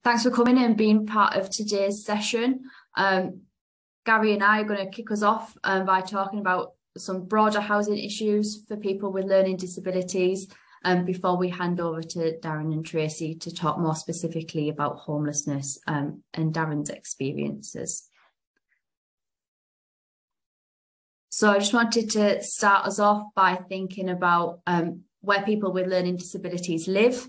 Thanks for coming and being part of today's session. Gary and I are going to kick us off by talking about some broader housing issues for people with learning disabilities before we hand over to Darron and Tracy to talk more specifically about homelessness and Darron's experiences. So I just wanted to start us off by thinking about where people with learning disabilities live.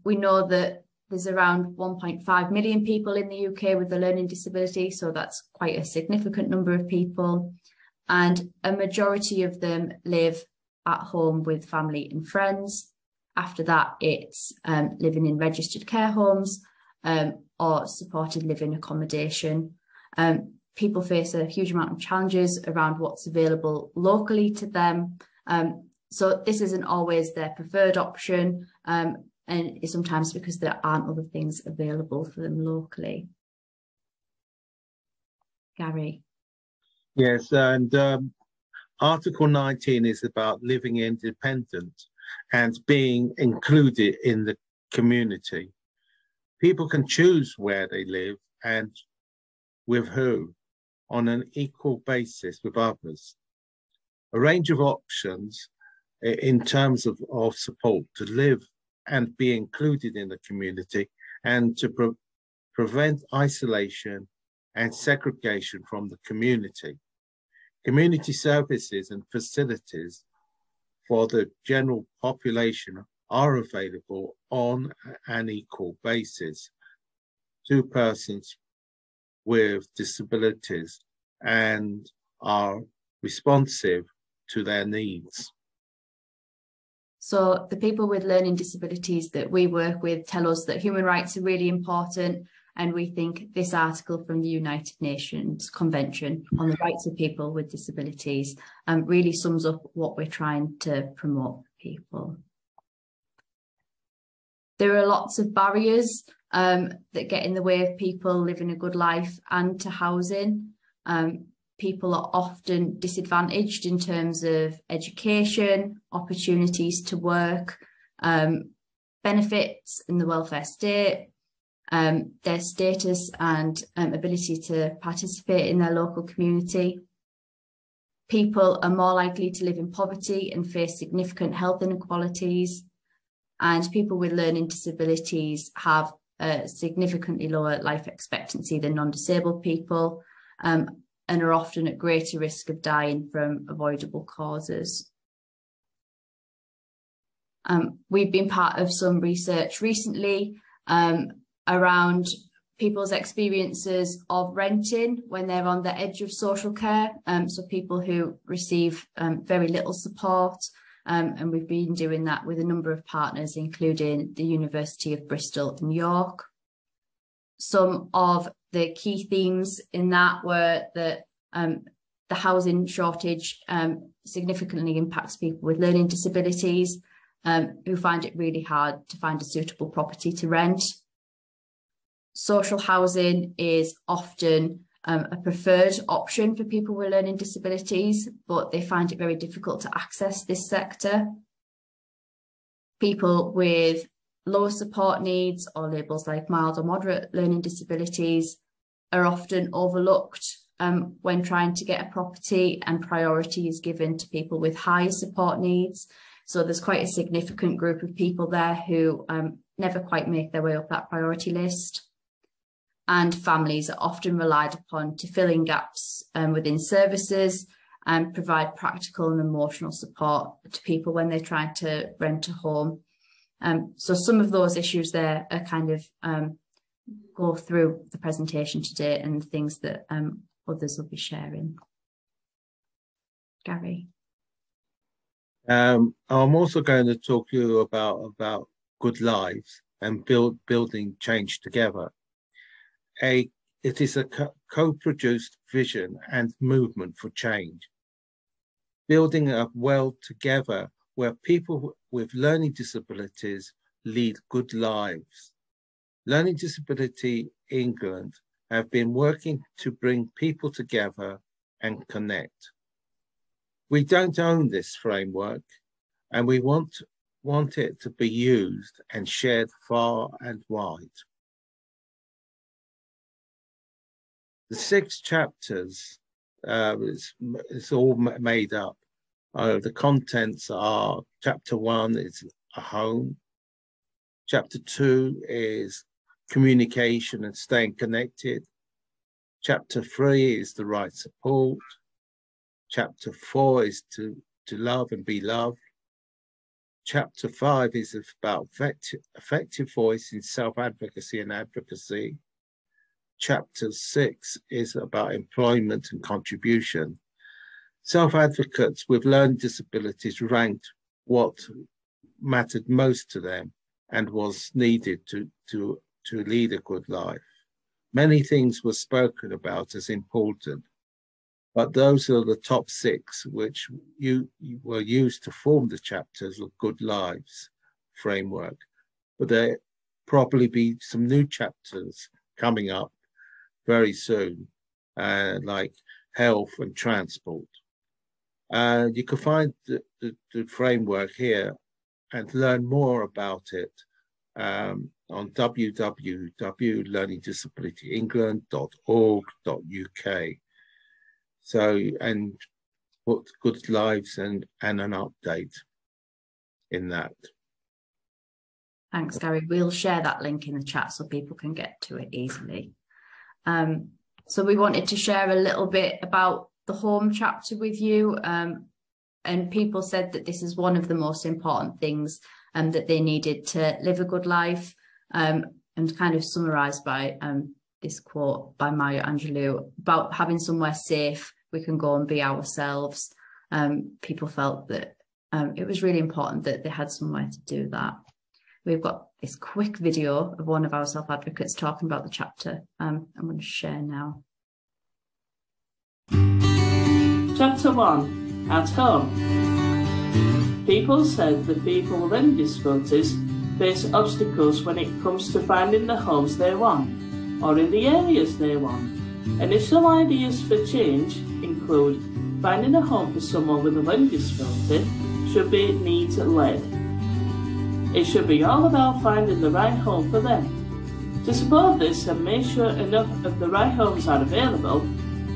We know that there's around 1.5 million people in the UK with a learning disability, so that's quite a significant number of people. And a majority of them live at home with family and friends. After that, it's living in registered care homes or supported living accommodation. People face a huge amount of challenges around what's available locally to them. So this isn't always their preferred option. And it's sometimes because there aren't other things available for them locally. Gary. Yes, and Article 19 is about living independent and being included in the community. People can choose where they live and with who on an equal basis with others. A range of options in terms of support to live and be included in the community and to prevent isolation and segregation from the community. Community services and facilities for the general population are available on an equal basis to persons with disabilities and are responsive to their needs. So the people with learning disabilities that we work with tell us that human rights are really important, and we think this article from the United Nations Convention on the Rights of People with Disabilities really sums up what we're trying to promote for people. There are lots of barriers that get in the way of people living a good life and to housing. People are often disadvantaged in terms of education, opportunities to work, benefits in the welfare state, their status and ability to participate in their local community. People are more likely to live in poverty and face significant health inequalities. And people with learning disabilities have a significantly lower life expectancy than non-disabled people. And are often at greater risk of dying from avoidable causes. We've been part of some research recently around people's experiences of renting when they're on the edge of social care, so people who receive very little support, and we've been doing that with a number of partners, including the University of Bristol and York. Some of the key themes in that were that the housing shortage significantly impacts people with learning disabilities who find it really hard to find a suitable property to rent. Social housing is often a preferred option for people with learning disabilities, but they find it very difficult to access this sector. People with lower support needs or labels like mild or moderate learning disabilities are often overlooked when trying to get a property, and priority is given to people with high support needs. So there's quite a significant group of people there who never quite make their way up that priority list. And families are often relied upon to fill in gaps within services and provide practical and emotional support to people when they're trying to rent a home. So some of those issues there are kind of go through the presentation today and things that others will be sharing. Gary. I'm also going to talk to you about good lives and building change together. It is a co-produced vision and movement for change. Building a world together where people with learning disabilities lead good lives. Learning Disability England have been working to bring people together and connect. We don't own this framework, and we want it to be used and shared far and wide. The 6 chapters, it's all made up. The contents are, chapter 1 is a home. Chapter 2 is communication and staying connected. Chapter 3 is the right support. Chapter 4 is to love and be loved. Chapter 5 is about effective voice in self-advocacy and advocacy. Chapter 6 is about employment and contribution. Self-advocates with learning disabilities ranked what mattered most to them and was needed to lead a good life. Many things were spoken about as important, but those are the top 6 which were used to form the chapters of Good Lives framework. But there probably be some new chapters coming up very soon, like health and transport. You can find the framework here and learn more about it on www.learningdisabilityengland.org.uk. So, and put Good Lives and an update in that. Thanks, Gary. We'll share that link in the chat so people can get to it easily. So we wanted to share a little bit about the home chapter with you, and people said that this is one of the most important things that they needed to live a good life, and kind of summarised by this quote by Maya Angelou about having somewhere safe we can go and be ourselves. People felt that it was really important that they had somewhere to do that. We've got this quick video of one of our self-advocates talking about the chapter. I'm going to share now. Chapter 1. At home. People said that people with learning disabilities face obstacles when it comes to finding the homes they want, or in the areas they want. Initial ideas for change include finding a home for someone with a learning disability should be needs-led. It should be all about finding the right home for them. To support this and make sure enough of the right homes are available,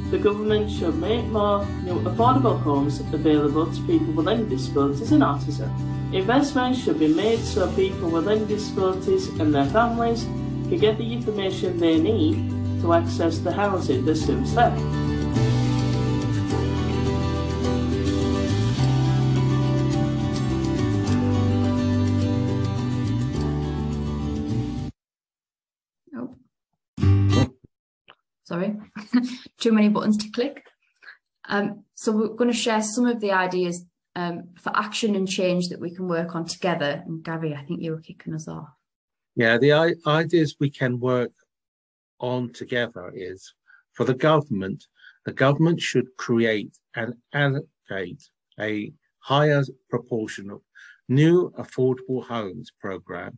the government should make more new affordable homes available to people with learning disabilities and autism. Investments should be made so people with learning disabilities and their families can get the information they need to access the housing that suits them. Sorry, too many buttons to click. So we're going to share some of the ideas for action and change that we can work on together. And Gary, I think you were kicking us off. Yeah, the ideas we can work on together is, for the government should create and allocate a higher proportion of new affordable homes program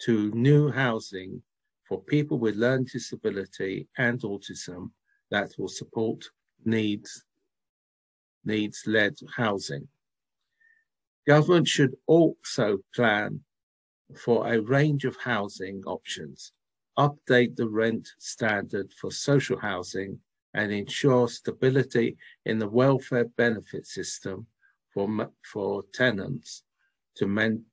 to new housing for people with learning disability and autism that will support needs-led housing. Government should also plan for a range of housing options, update the rent standard for social housing, and ensure stability in the welfare benefit system for tenants to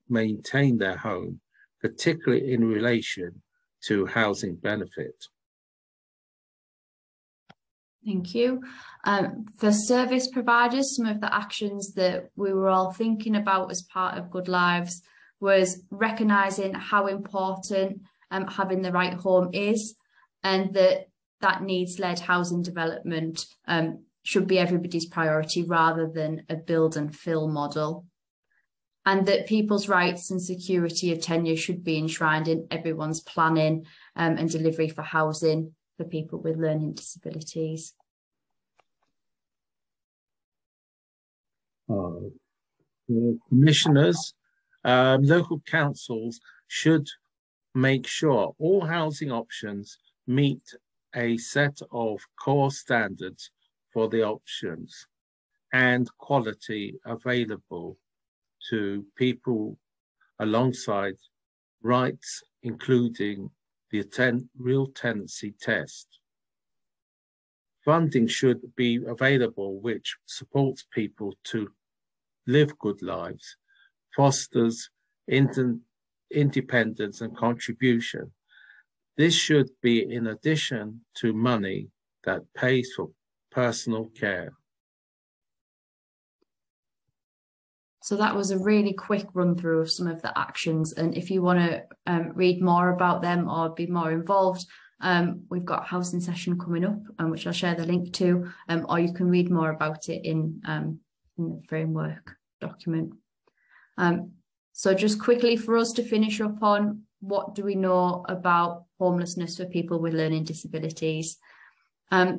maintain their home, particularly in relation to housing benefit. Thank you. For service providers, some of the actions that we were all thinking about as part of Good Lives was recognising how important having the right home is, and that needs-led housing development should be everybody's priority rather than a build and fill model. And that people's rights and security of tenure should be enshrined in everyone's planning and delivery for housing for people with learning disabilities. Commissioners, local councils should make sure all housing options meet a set of core standards for the options and quality available to people alongside rights, including the real tenancy test. funding should be available which supports people to live good lives, fosters independence and contribution. This should be in addition to money that pays for personal care. So that was a really quick run through of some of the actions. And if you want to read more about them or be more involved, we've got a housing session coming up, which I'll share the link to, or you can read more about it in the framework document. So just quickly for us to finish up on, what do we know about homelessness for people with learning disabilities? There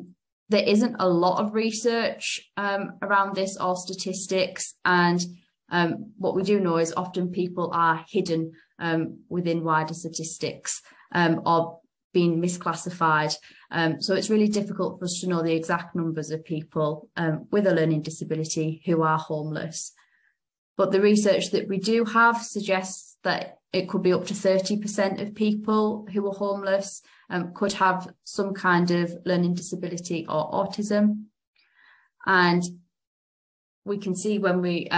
isn't a lot of research around this or statistics, and what we do know is often people are hidden within wider statistics or being misclassified. So it's really difficult for us to know the exact numbers of people with a learning disability who are homeless. But the research that we do have suggests that it could be up to 30% of people who are homeless could have some kind of learning disability or autism. And we can see when we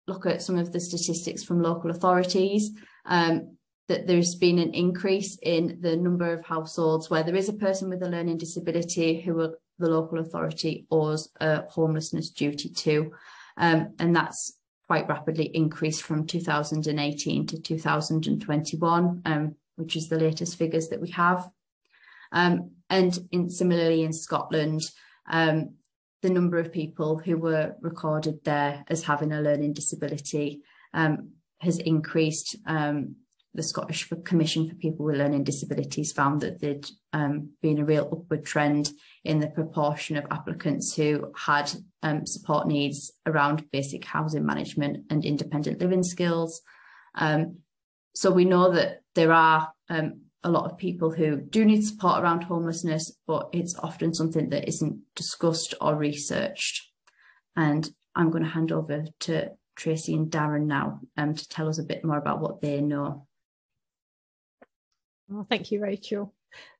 look at some of the statistics from local authorities that there's been an increase in the number of households where there is a person with a learning disability who the local authority owes a homelessness duty to. And that's quite rapidly increased from 2018 to 2021, which is the latest figures that we have. And similarly in Scotland, the number of people who were recorded there as having a learning disability has increased. The Scottish Commission for People with Learning Disabilities found that there'd been a real upward trend in the proportion of applicants who had support needs around basic housing management and independent living skills. So we know that there are a lot of people who do need support around homelessness, but it's often something that isn't discussed or researched. And I'm going to hand over to Tracy and Darron now to tell us a bit more about what they know. Oh, thank you, Rachel.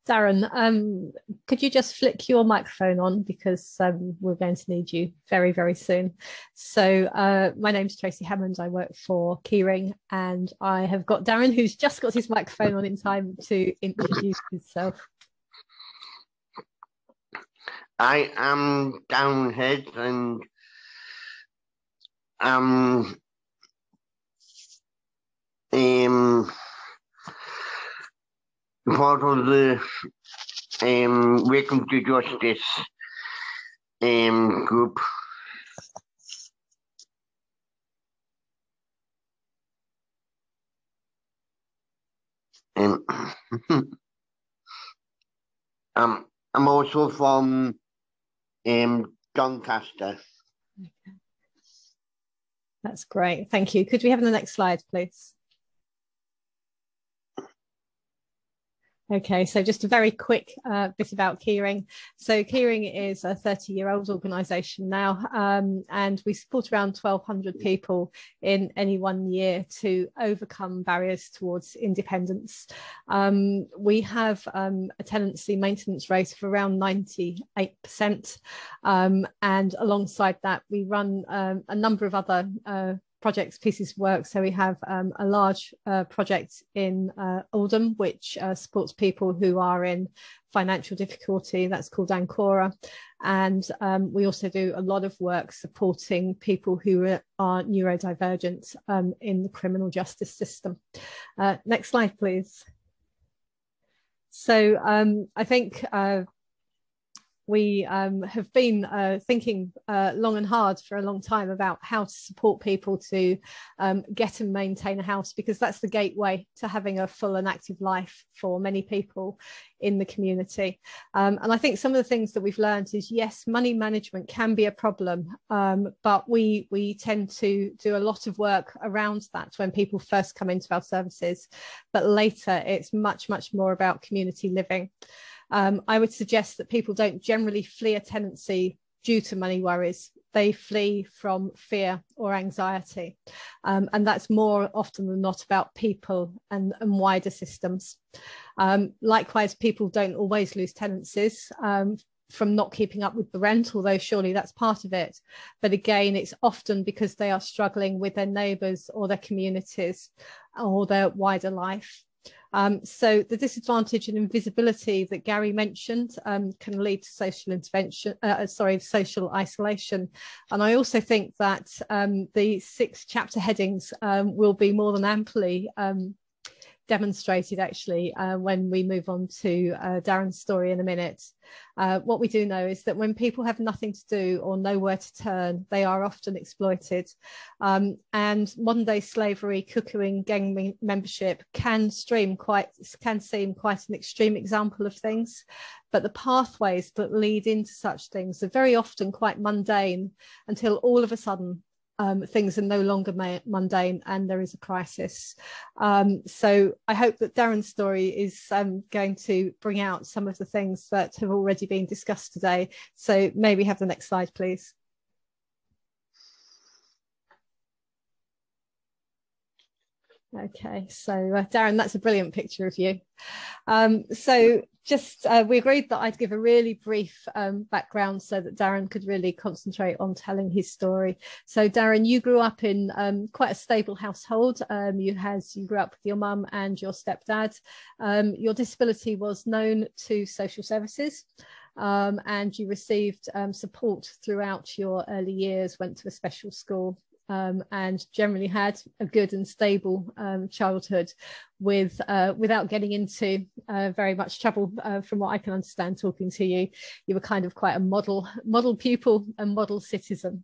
Darron, could you just flick your microphone on, because we're going to need you very, very soon. So my name's Tracy Hammond. I work for KeyRing, and I have got Darron, who's just got his microphone on in time to introduce himself. I am Darron Heads, and part of the Welcome to Justice group. I'm also from Doncaster. Okay. That's great, thank you. Could we have the next slide, please? Okay, so just a very quick bit about KeyRing. So KeyRing is a 30-year-old organisation now, and we support around 1,200 people in any 1 year to overcome barriers towards independence. We have a tenancy maintenance rate of around 98%, and alongside that we run a number of other projects, pieces of work. So we have a large project in Oldham, which supports people who are in financial difficulty. That's called Ancora. And we also do a lot of work supporting people who are neurodivergent in the criminal justice system. Next slide, please. So I think we have been thinking long and hard for a long time about how to support people to get and maintain a house, because that's the gateway to having a full and active life for many people in the community. And I think some of the things that we've learned is, yes, money management can be a problem, but we tend to do a lot of work around that when people first come into our services, but later it's much, much more about community living. I would suggest that people don't generally flee a tenancy due to money worries. They flee from fear or anxiety. And that's more often than not about people and wider systems. Likewise, people don't always lose tenancies. from not keeping up with the rent, although surely that's part of it. But again, it's often because they are struggling with their neighbours or their communities or their wider life. So the disadvantage and invisibility that Gary mentioned can lead to social isolation. And I also think that the 6 chapter headings will be more than amply demonstrated actually when we move on to Darron's story in a minute. What we do know is that when people have nothing to do or nowhere to turn, they are often exploited. And modern day slavery, cuckooing, gang membership can seem quite an extreme example of things. But the pathways that lead into such things are very often quite mundane until all of a sudden things are no longer mundane and there is a crisis. So I hope that Darron's story is going to bring out some of the things that have already been discussed today. So maybe have the next slide, please. Okay, so Darron, that's a brilliant picture of you. We agreed that I'd give a really brief background so that Darron could really concentrate on telling his story. So Darron, you grew up in quite a stable household. You grew up with your mum and your stepdad. Your disability was known to social services. And you received support throughout your early years, went to a special school. And generally had a good and stable childhood without getting into very much trouble. From what I can understand talking to you, you were kind of quite a model pupil and model citizen.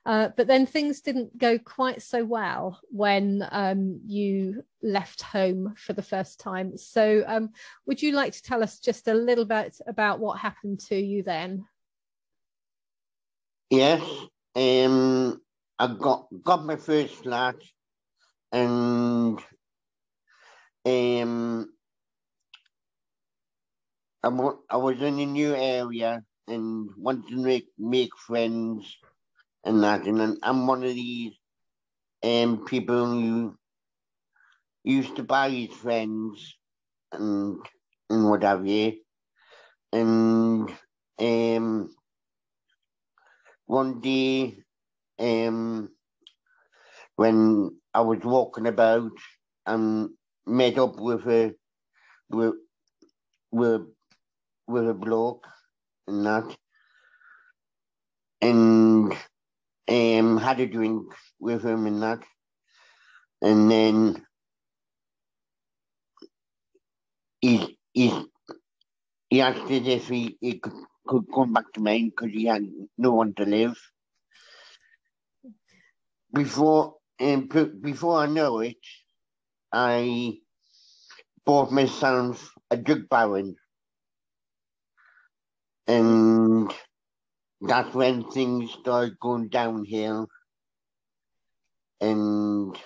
But then things didn't go quite so well when you left home for the first time. So would you like to tell us just a little bit about what happened to you then? Yes. I got my first flat, and I was in a new area and wanted to make friends and that. And I'm one of these people who used to buy his friends and what have you. And one day, when I was walking about, met up with a bloke and that, and had a drink with him and that, and then he asked us if he could come back to mine because he had no one to live. Before I know it, I bought myself a drug baron, and that's when things started going downhill. And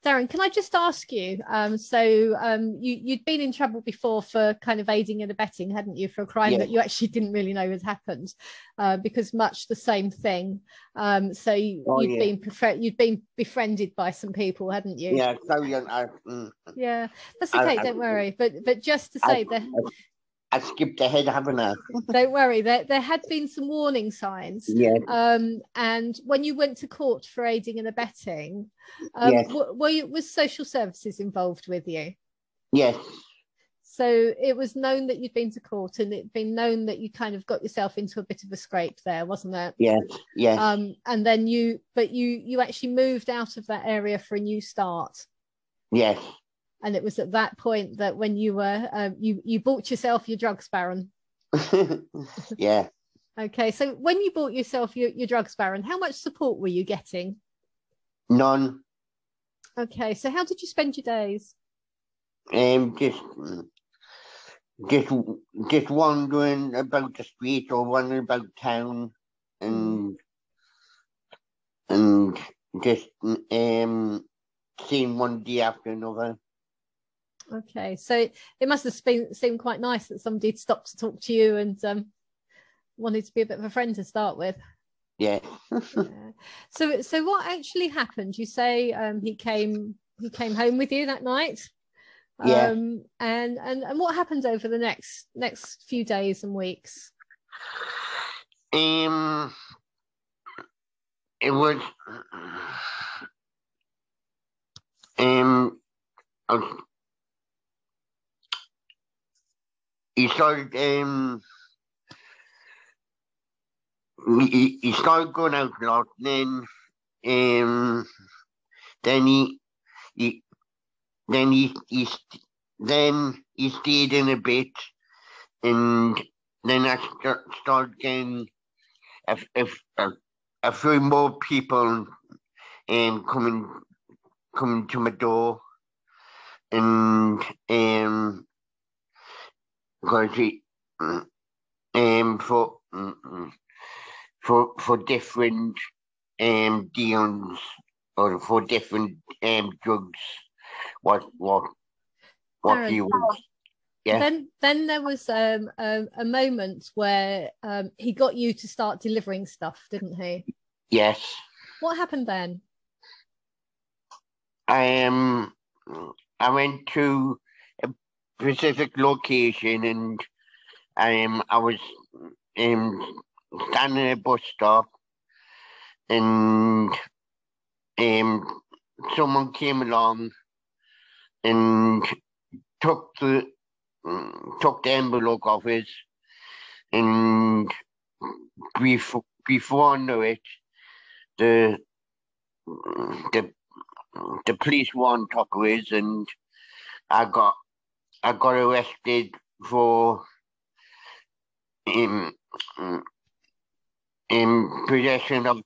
Darron, can I just ask you, you'd been in trouble before for kind of aiding and abetting, hadn't you, for a crime that you actually didn't really know had happened, because much the same thing. You'd been befriended by some people, hadn't you? Yeah, yeah, that's okay, don't worry. But just to say that I skipped ahead, haven't I? Don't worry, there had been some warning signs. Yeah. And when you went to court for aiding and abetting, yes. Was social services involved with you? Yes. So it was known that you'd been to court, and it'd been known that you kind of got yourself into a bit of a scrape there, wasn't it? Yes. Yes. And then you actually moved out of that area for a new start. Yes. And it was at that point that when you were you bought yourself your drugs baron. Yeah. Okay, so when you bought yourself your drugs baron, how much support were you getting? None. Okay, so how did you spend your days? Just wandering about the street or wandering about town, and just seeing one day after another. Okay, so it must have seemed quite nice that somebody had stopped to talk to you and wanted to be a bit of a friend to start with. Yeah. Yeah. So what actually happened? You say he came home with you that night. Yeah. And what happened over the next few days and weeks? It was he started he started going out a lot. Then he then he stayed in a bit, and then I started getting a few more people coming to my door, and because he for different deals or for different drugs, what Darron, he was. Yeah. Then there was a moment where he got you to start delivering stuff, didn't he? Yes. What happened then? I went to a specific location, and I was standing at a bus stop, and someone came along and took the envelope off us, and before I knew it, the police won took us, and I got arrested for possession of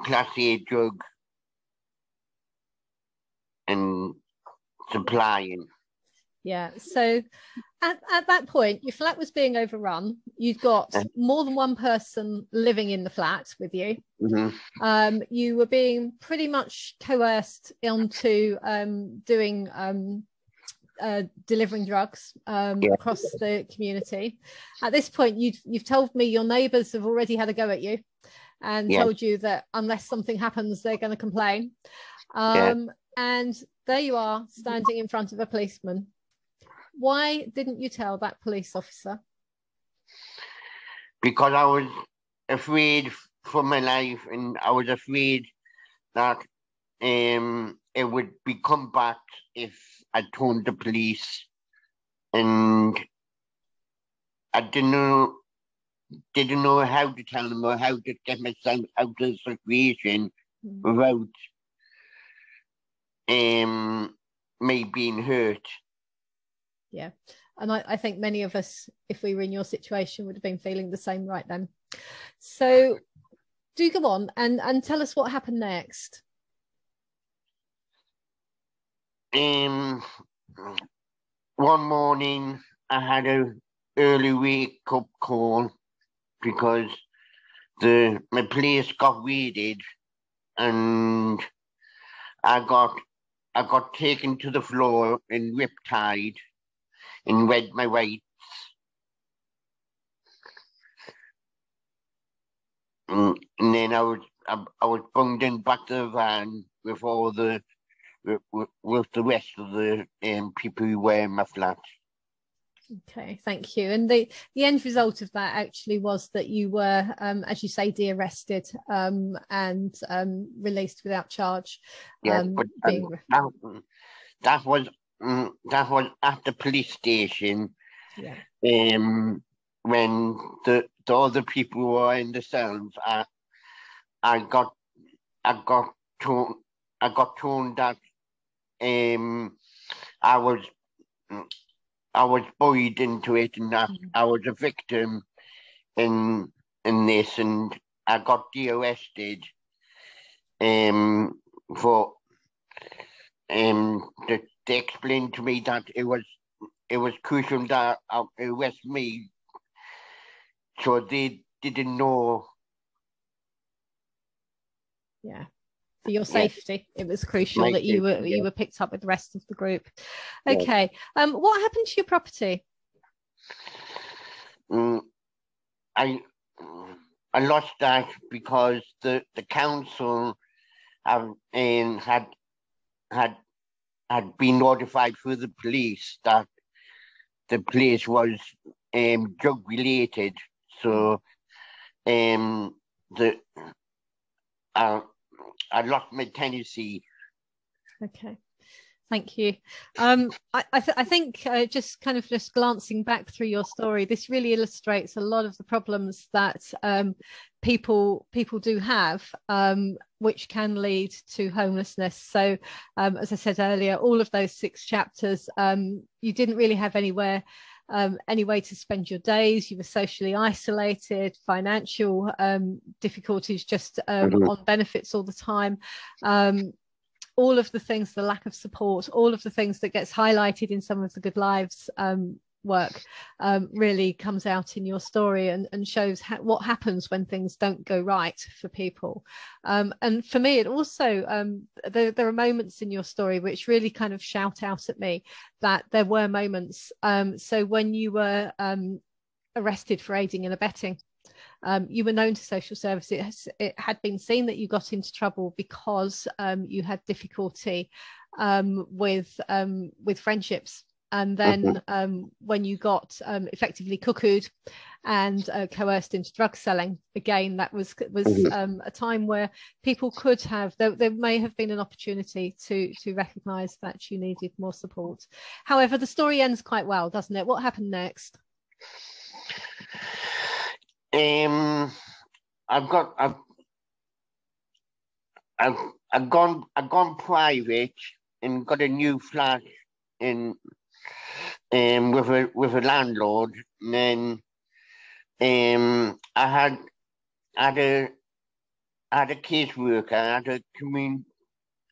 Class A drug and supplying. Yeah, so at that point, your flat was being overrun. You'd got more than one person living in the flat with you. Mm-hmm. You were being pretty much coerced into delivering drugs across the community. At this point, you've told me your neighbours have already had a go at you and told you that unless something happens, they're going to complain. And there you are, standing in front of a policeman. Why didn't you tell that police officer? Because I was afraid for my life, and I was afraid that it would become back if I told the police, and I didn't know how to tell them or how to get myself out of the situation without me being hurt. Yeah, and I think many of us, if we were in your situation, would have been feeling the same right then. So do go on and tell us what happened next. One morning I had an early wake-up call because my place got raided, and I got taken to the floor and riptide and read my rights. And then I was bunged in back to the van with all the with the rest of the people who were in my flat. Okay, thank you. And the end result of that actually was that you were, as you say, de-arrested and released without charge. Yeah, but that was at the police station. Yeah. When the other people who were in the cells, I got told that I was bullied into it, and that I was a victim in this, and I got de-arrested for they explained to me that it was crucial that I arrest me, so they didn't know. Yeah. For your safety, it was crucial that you were picked up with the rest of the group. Okay, what happened to your property? I lost that because the council had been notified through the police that the place was drug related, So the I lost my tenancy. Okay. Thank you. I think just kind of just glancing back through your story, this really illustrates a lot of the problems that people do have, which can lead to homelessness. So, as I said earlier, all of those 6 chapters, you didn't really have any way to spend your days. You were socially isolated, financial difficulties, just on benefits all the time. All of the things, the lack of support, all of the things that gets highlighted in some of the Good Lives work really comes out in your story and shows what happens when things don't go right for people. And for me, it also, there are moments in your story which really kind of shout out at me that there were moments. So when you were arrested for aiding and abetting, you were known to social services. It had been seen that you got into trouble because you had difficulty with friendships. And then when you got effectively cuckooed and coerced into drug selling, again, that was a time where people could have, there may have been an opportunity to recognise that you needed more support. However, the story ends quite well, doesn't it? What happened next? I've gone private and got a new flat in with a landlord, and then I had a caseworker, I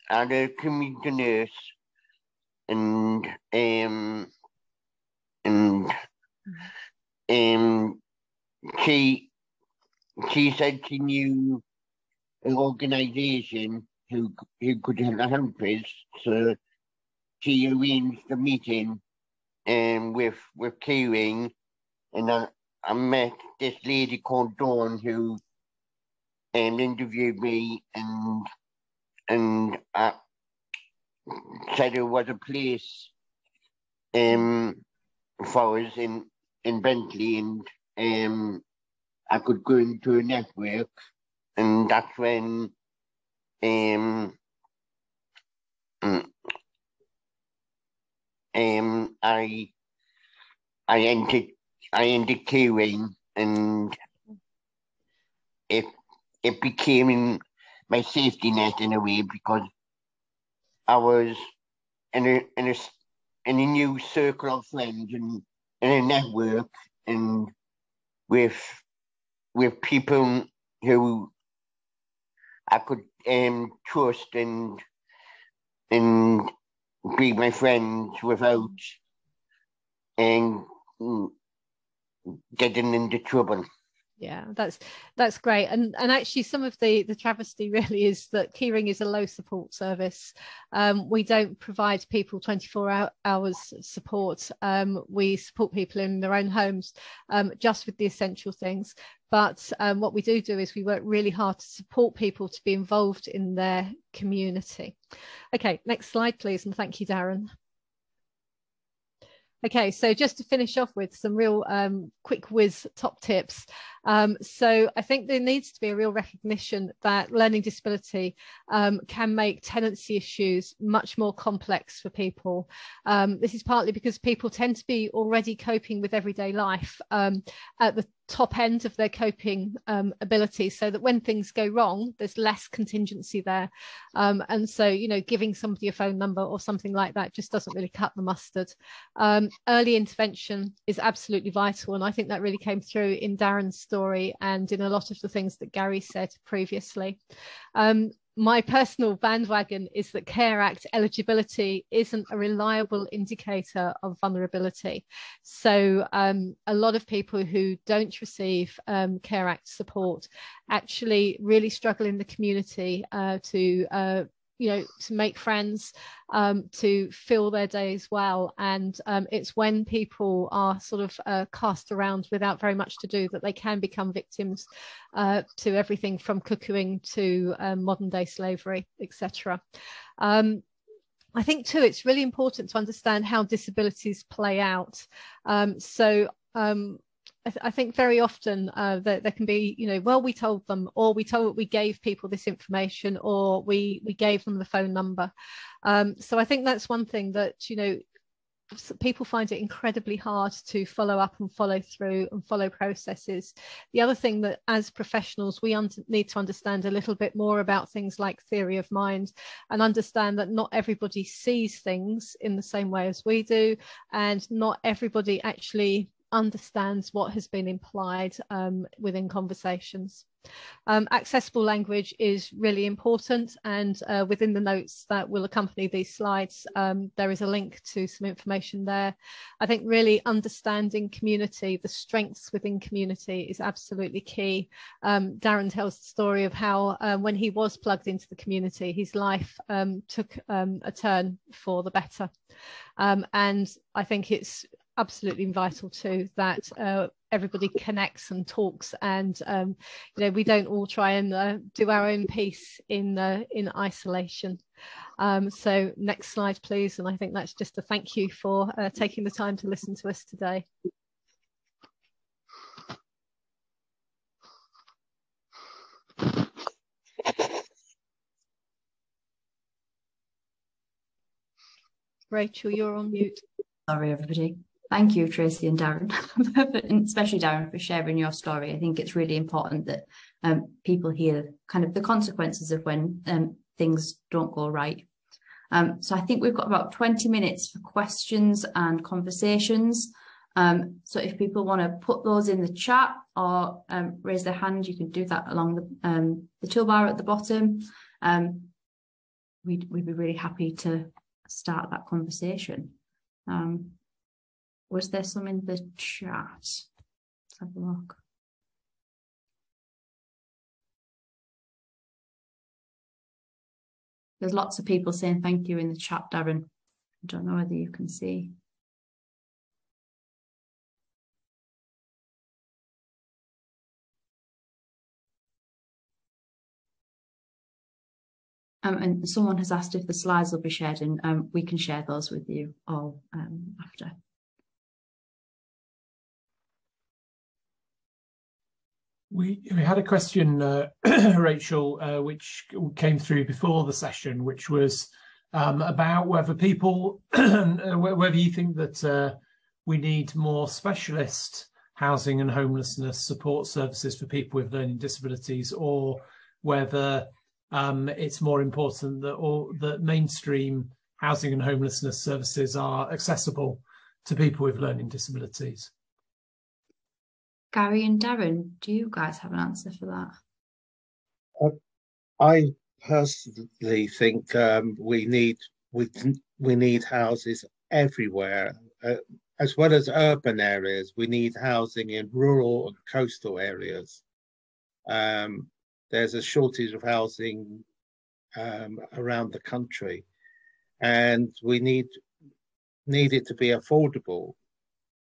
had a community nurse, and she said she knew an organisation who could help us, so she arranged a meeting with KeyRing, and I met this lady called Darron who interviewed me and said there was a place for us in Bentley, and I could go into a network, and that's when I entered KeyRing, and it became my safety net in a way, because I was in a new circle of friends and in a network, and with people who I could trust and be my friends without getting into trouble. Yeah, that's great. And actually some of the travesty really is that KeyRing is a low support service. We don't provide people 24 hours support. We support people in their own homes, just with the essential things. But what we do is we work really hard to support people to be involved in their community. Okay, next slide, please. And thank you, Darron. Okay, so just to finish off with some real quick whiz top tips. So I think there needs to be a real recognition that learning disability can make tenancy issues much more complex for people. This is partly because people tend to be already coping with everyday life at the top end of their coping ability, so that when things go wrong, there's less contingency there. And so, you know, giving somebody a phone number or something like that just doesn't really cut the mustard. Early intervention is absolutely vital. And I think that really came through in Darron's story and in a lot of the things that Gary said previously. My personal bandwagon is that Care Act eligibility isn't a reliable indicator of vulnerability. So a lot of people who don't receive Care Act support actually really struggle in the community to make friends, to fill their days well. And it's when people are sort of cast around without very much to do that they can become victims to everything from cuckooing to modern day slavery, etc. I think too, it's really important to understand how disabilities play out. I think very often there can be, you know, well, we told them, or we gave people this information, or we gave them the phone number. So I think that's one thing that, you know, people find it incredibly hard to follow up and follow through and follow processes. The other thing that as professionals we need to understand a little bit more about things like theory of mind, and understand that not everybody sees things in the same way as we do, and not everybody actually understands what has been implied within conversations. Accessible language is really important, and within the notes that will accompany these slides there is a link to some information there. I think really understanding community, the strengths within community, is absolutely key. Darron tells the story of how when he was plugged into the community, his life took a turn for the better, and I think it's absolutely vital too that everybody connects and talks, and you know, we don't all try and do our own piece in isolation. So next slide please, and I think that's just a thank you for taking the time to listen to us today. Rachel, you're on mute. Sorry everybody. Thank you, Tracy and Darron, and especially Darron, for sharing your story. I think it's really important that people hear kind of the consequences of when things don't go right. So I think we've got about 20 minutes for questions and conversations. So if people want to put those in the chat or raise their hand, you can do that along the toolbar at the bottom. We'd be really happy to start that conversation. Was there some in the chat? Let's have a look. There's lots of people saying thank you in the chat, Darron. I don't know whether you can see. And someone has asked if the slides will be shared, and we can share those with you all after. We had a question, Rachel, which came through before the session, which was about whether people, whether you think that we need more specialist housing and homelessness support services for people with learning disabilities, or whether it's more important that mainstream housing and homelessness services are accessible to people with learning disabilities. Gary and Darron, do you guys have an answer for that? I personally think we need houses everywhere, as well as urban areas. We need housing in rural and coastal areas. There's a shortage of housing around the country, and we need it to be affordable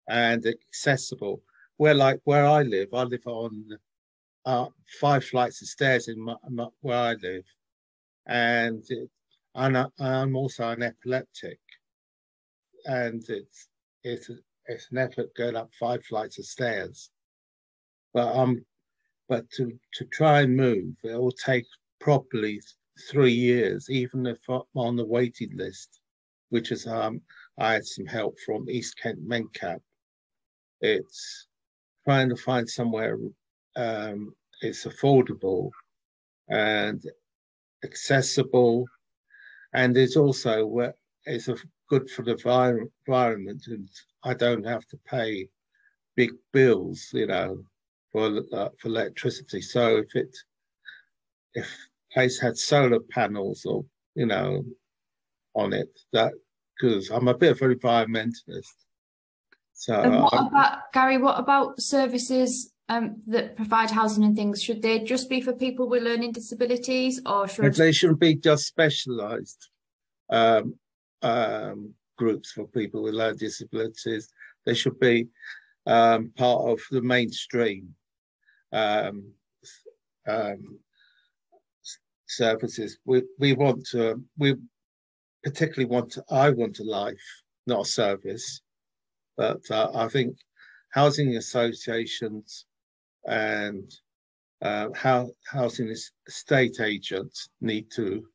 and accessible. Where I live on 5 flights of stairs in where I live, and I'm also an epileptic, and it's an effort going up 5 flights of stairs. But to try and move, it will take probably 3 years, even if I'm on the waiting list, which is I had some help from East Kent Mencap. It's trying to find somewhere it's affordable and accessible, and it's also it's good for the environment, and I don't have to pay big bills, you know, for electricity. So if place had solar panels, or you know, on it, that, because I'm a bit of an environmentalist. So what about, Gary, what about services that provide housing and things? Should they just be for people with learning disabilities, or should they shouldn't be just specialised groups for people with learning disabilities? They should be part of the mainstream services. I want a life, not a service. But I think housing associations and how housing estate agents need to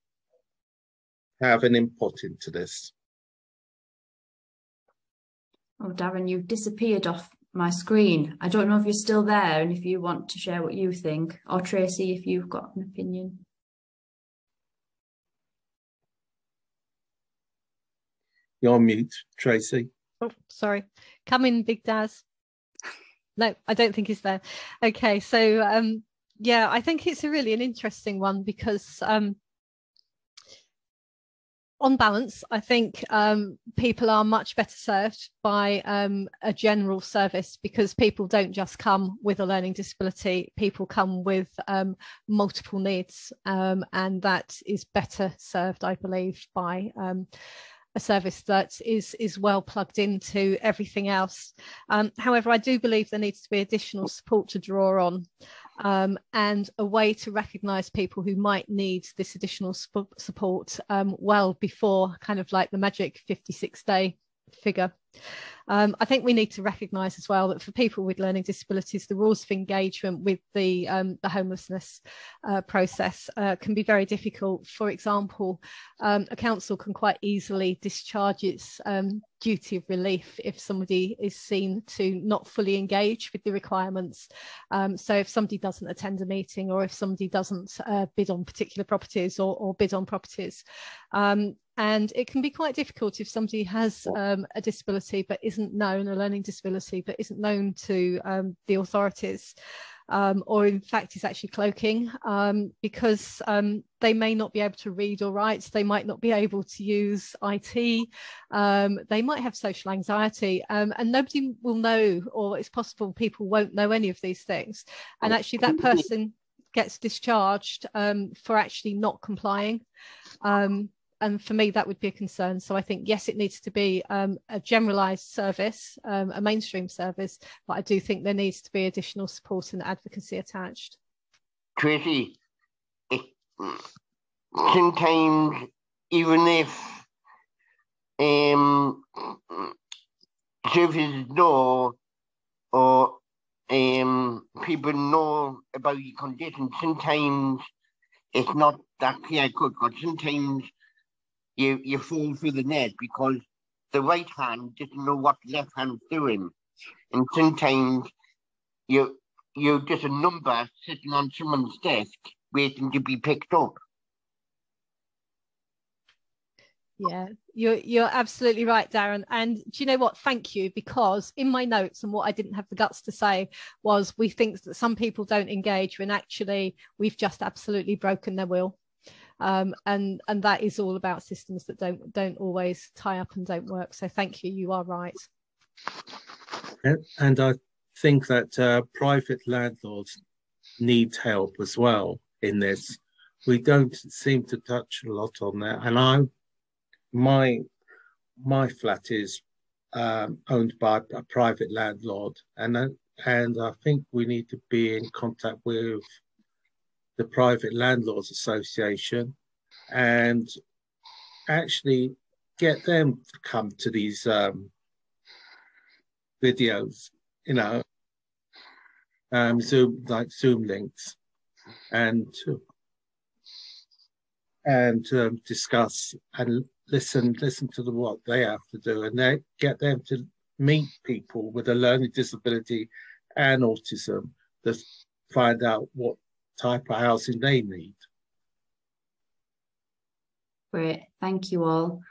have an input into this. Oh, Darren, you've disappeared off my screen. I don't know if you're still there and if you want to share what you think, or Tracy, if you've got an opinion. You're on mute, Tracy. Oh, sorry. Come in, Big Daz. No, I don't think he's there. Okay, so yeah, I think it's an interesting one because on balance, I think people are much better served by a general service, because people don't just come with a learning disability, people come with multiple needs, and that is better served, I believe, by a service that is well plugged into everything else. However, I do believe there needs to be additional support to draw on, and a way to recognise people who might need this additional support well before kind of like the magic 56-day figure. I think we need to recognise as well that for people with learning disabilities, the rules of engagement with the homelessness process can be very difficult. For example, a council can quite easily discharge its duty of relief if somebody is seen to not fully engage with the requirements. So if somebody doesn't attend a meeting, or if somebody doesn't bid on particular properties or bid on properties. And it can be quite difficult if somebody has a disability but isn't known, a learning disability but isn't known to the authorities, or in fact is actually cloaking, because they may not be able to read or write, they might not be able to use IT, they might have social anxiety, and nobody will know, or it's possible people won't know any of these things. And actually that person gets discharged for actually not complying. And for me, that would be a concern. So I think, yes, it needs to be a generalised service, a mainstream service, but I do think there needs to be additional support and advocacy attached. Tracy, sometimes even if services know, or people know about your condition, sometimes it's not that clear-cut, but sometimes you fall through the net because the right hand doesn't know what the left hand's doing. And sometimes you're just a number sitting on someone's desk waiting to be picked up. Yeah, you're absolutely right, Darren. And do you know what? Thank you, because in my notes, and what I didn't have the guts to say was, we think that some people don't engage when actually we've just absolutely broken their will. And that is all about systems that don't always tie up and don't work. So thank you, you are right. And I think that private landlords need help as well in this. We don't seem to touch a lot on that. And my flat is owned by a private landlord, and I think we need to be in contact with the Private Landlords Association and actually get them to come to these videos, you know, Zoom links, and discuss and listen to what they have to do, and they get them to meet people with a learning disability and autism to find out what type of housing they need. Great, thank you all.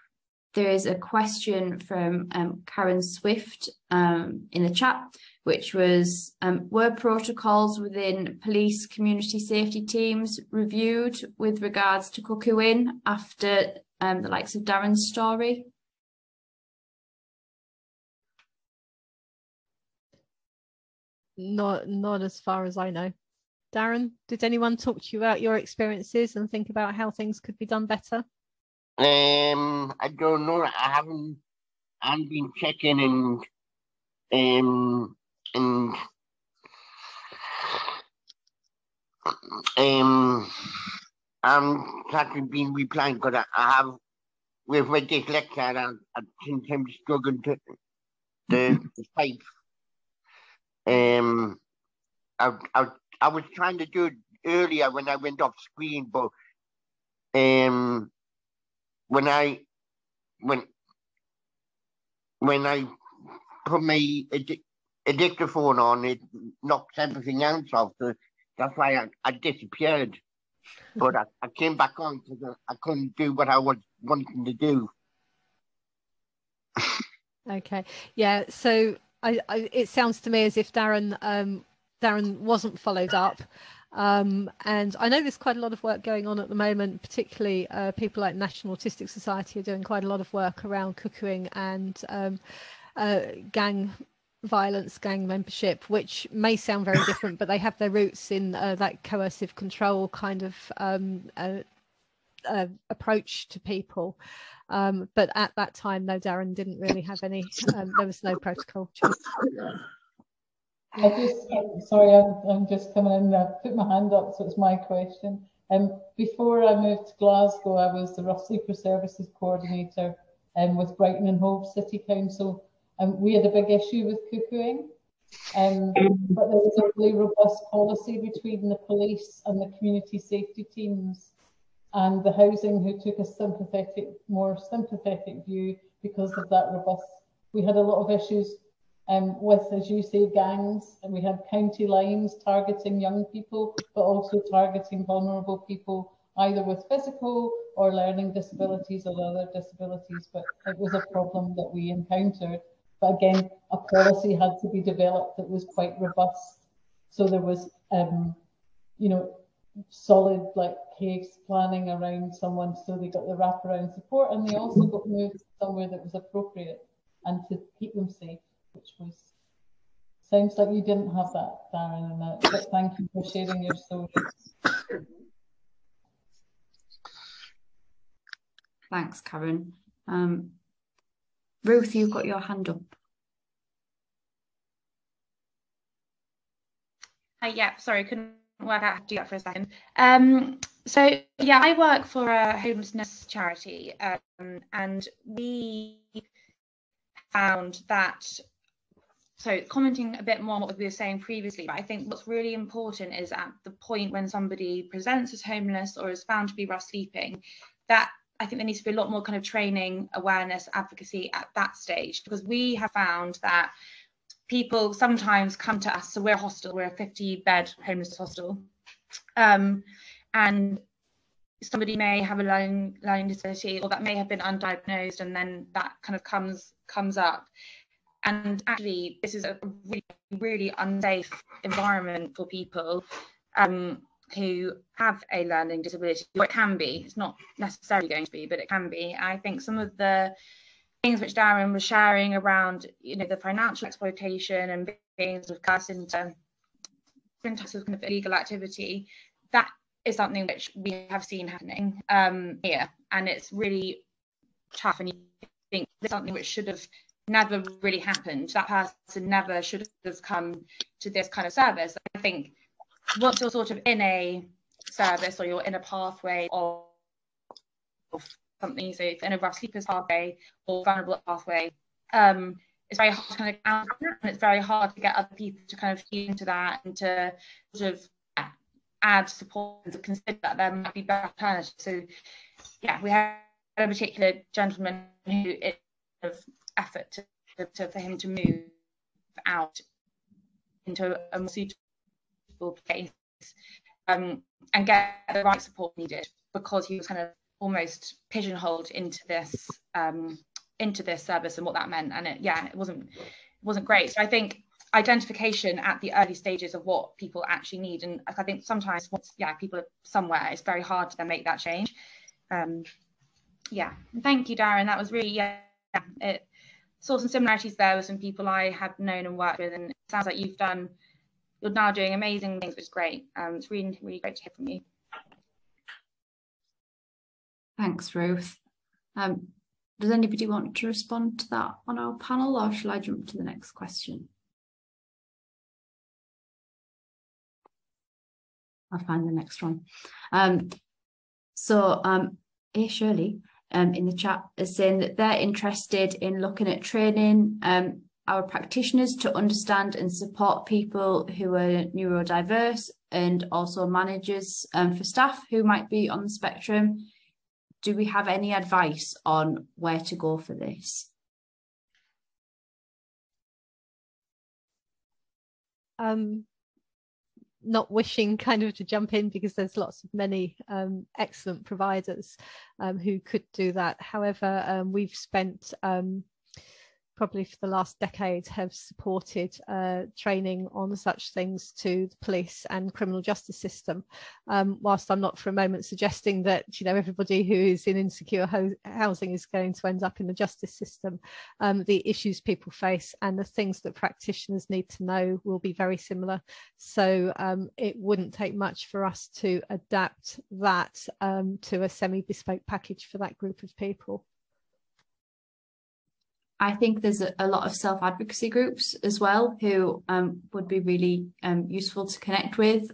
There is a question from Karen Swift in the chat, which was, were protocols within police community safety teams reviewed with regards to cuckooing after the likes of Darren's story? Not as far as I know. Darren, did anyone talk to you about your experiences and think about how things could be done better? I don't know. I haven't been checking and I'm actually been replying because I have, with my dyslexia, I sometimes struggle to type. I was trying to do it earlier when I went off screen, but when I put my dictaphone on, it knocked everything else off. So that's why I disappeared. But I came back on because I couldn't do what I was wanting to do. Okay, yeah. So it sounds to me as if Darron wasn't followed up. And I know there's quite a lot of work going on at the moment, particularly people like National Autistic Society are doing quite a lot of work around cuckooing and gang violence, gang membership, which may sound very different, but they have their roots in that coercive control kind of approach to people. But at that time, no, Darron didn't really have any, there was no protocol. Sorry, I'm just coming in. I put my hand up, so it's my question. Before I moved to Glasgow, I was the Rough Sleeper Services Coordinator with Brighton and Hove City Council. We had a big issue with cuckooing, but there was a really robust policy between the police and the community safety teams and the housing, who took a more sympathetic view because of that robust. We had a lot of issues with, as you say, gangs, and we had county lines targeting young people, but also targeting vulnerable people, either with physical or learning disabilities or other disabilities. But it was a problem that we encountered. But again, a policy had to be developed that was quite robust. So there was, solid like case planning around someone, so they got the wraparound support, and they also got moved somewhere that was appropriate and to keep them safe, which was, sounds like you didn't have that, Darron, and that, but thank you for sharing your story. Thanks, Karen. Ruth, you've got your hand up. Yeah, sorry, couldn't work out how to do that for a second. So yeah, I work for a homelessness charity, and we found that, so commenting a bit more on what we were saying previously, but I think what's really important is at the point when somebody presents as homeless or is found to be rough sleeping, that I think there needs to be a lot more kind of training, awareness, advocacy at that stage, because we have found that people sometimes come to us. So we're a hostel, we're a 50-bed homeless hostel, and somebody may have a learning disability, or that may have been undiagnosed, and then that kind of comes up. And actually, this is a really, really unsafe environment for people who have a learning disability, or it can be. It's not necessarily going to be, but it can be. I think some of the things which Darron was sharing around, the financial exploitation and being sort of cast into different types of kind of illegal activity, that is something which we have seen happening here, and it's really tough. And you think it's something which should have never really happened. That person never should have come to this kind of service. I think once you're sort of in a service, or you're in a pathway of something, so it's in a rough sleepers pathway or vulnerable pathway, it's very hard to kind of out, and it's very hard to get other people to kind of feed into that and to sort of add support and to consider that there might be better alternatives. So yeah, we had a particular gentleman who it of effort for him to move out into a more suitable place and get the right support needed, because he was kind of almost pigeonholed into this service and what that meant, and it wasn't great. So I think identification at the early stages of what people actually need, and I think sometimes once people are somewhere, it's very hard to then make that change. Thank you, Darron. That was really it saw some similarities there with some people I had known and worked with, and it sounds like you're now doing amazing things, which is great. It's really, really great to hear from you. Thanks, Ruth. Does anybody want to respond to that on our panel, or shall I jump to the next question? I'll find the next one. Shirley in the chat is saying that they're interested in looking at training our practitioners to understand and support people who are neurodiverse, and also managers for staff who might be on the spectrum. Do we have any advice on where to go for this? Not wishing kind of to jump in, because there's many excellent providers who could do that. However, we've spent probably for the last decade have supported training on such things to the police and criminal justice system. Whilst I'm not for a moment suggesting that, you know, everybody who is in insecure housing is going to end up in the justice system, the issues people face and the things that practitioners need to know will be very similar. So it wouldn't take much for us to adapt that to a semi-bespoke package for that group of people. I think there's a lot of self-advocacy groups as well who would be really useful to connect with.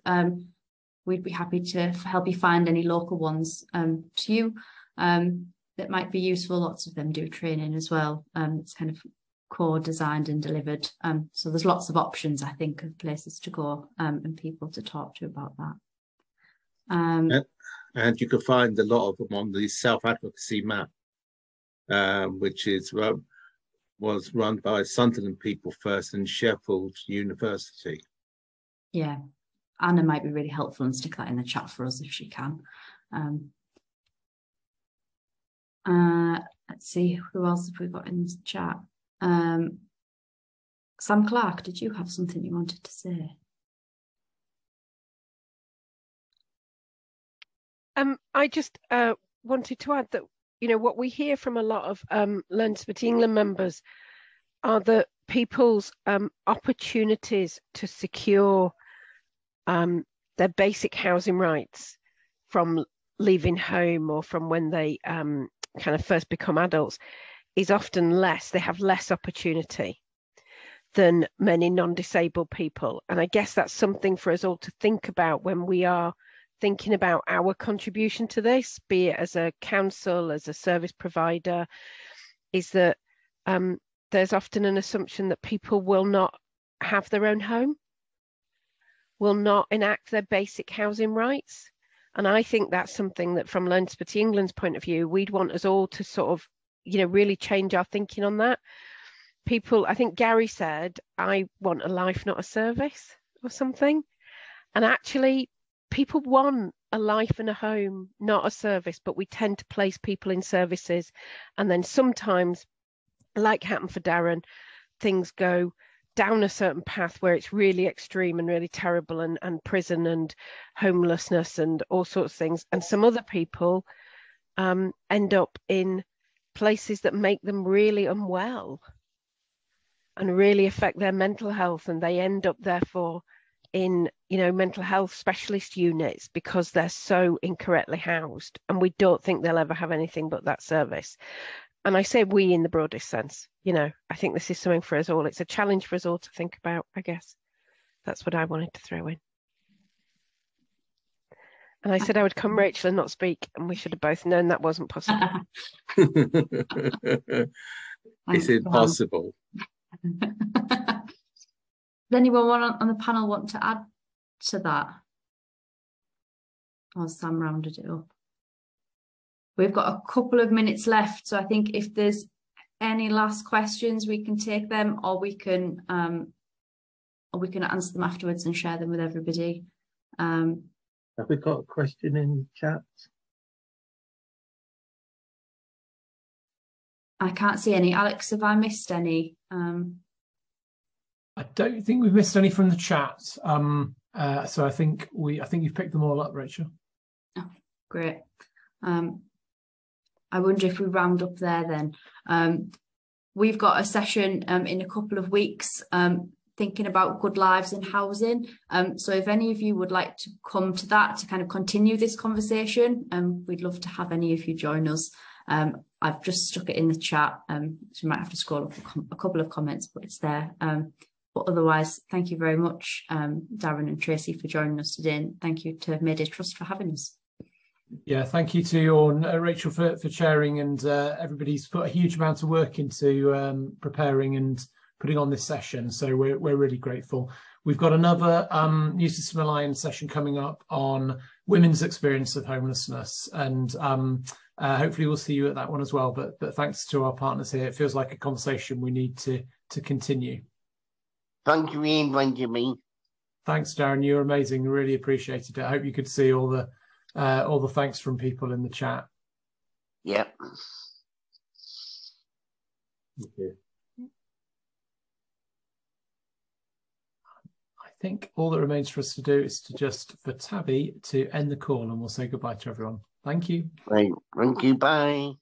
We'd be happy to help you find any local ones to you that might be useful. Lots of them do training as well. It's kind of core designed and delivered. So there's lots of options, I think, of places to go and people to talk to about that. And you can find a lot of them on the self-advocacy map, which is was run by Sunderland People First and Sheffield University. Yeah, Anna might be really helpful and stick that in the chat for us if she can. Let's see, who else have we got in this chat? Sam Clark, did you have something you wanted to say? I just wanted to add that, you know, what we hear from a lot of Learn Disability England members are that people's opportunities to secure their basic housing rights from leaving home or from when they kind of first become adults is often less. They have less opportunity than many non-disabled people. And I guess that's something for us all to think about when we are thinking about our contribution to this, be it as a council, as a service provider, is that there's often an assumption that people will not have their own home, will not enact their basic housing rights. And I think that's something that from Learn Disability England's point of view, we'd want us all to sort of, you know, really change our thinking on that. People, I think Gary said, I want a life, not a service or something. And actually, people want a life and a home, not a service, but we tend to place people in services. And then sometimes, like happened for Darron, things go down a certain path where it's really extreme and really terrible, and prison and homelessness and all sorts of things. And some other people end up in places that make them really unwell and really affect their mental health. And they end up, therefore, in, you know, mental health specialist units because they're so incorrectly housed, and we don't think they'll ever have anything but that service. And I say we in the broadest sense, you know, I think this is something for us all. It's a challenge for us all to think about, I guess. That's what I wanted to throw in. And I said I would come, Rachel, and not speak, and we should have both known that wasn't possible. It's impossible. Does anyone on the panel want to add to that? Oh, Sam rounded it up. We've got a couple of minutes left, so I think if there's any last questions, we can take them, or we can answer them afterwards and share them with everybody. Have we got a question in chat? I can't see any. Alex, have I missed any? I don't think we've missed any from the chat. So I think you've picked them all up, Rachel. Oh, great. I wonder if we round up there then. We've got a session in a couple of weeks thinking about good lives in housing. So if any of you would like to come to that to kind of continue this conversation, we'd love to have any of you join us. I've just stuck it in the chat, so you might have to scroll up a couple of comments, but it's there. But otherwise, thank you very much, Darron and Tracy, for joining us today. And thank you to Mayday Trust for having us. Yeah, thank you to you all, Rachel, for chairing, and everybody's put a huge amount of work into preparing and putting on this session. So we're really grateful. We've got another New System Alliance session coming up on women's experience of homelessness, and hopefully we'll see you at that one as well. But thanks to our partners here, it feels like a conversation we need to continue. Thank you for inviting me. Thanks, Darren. You're amazing. Really appreciated it. I hope you could see all the thanks from people in the chat. Yep. Thank you. I think all that remains for us to do is for Tabby to end the call, and we'll say goodbye to everyone. Thank you. Right. Thank you. Bye.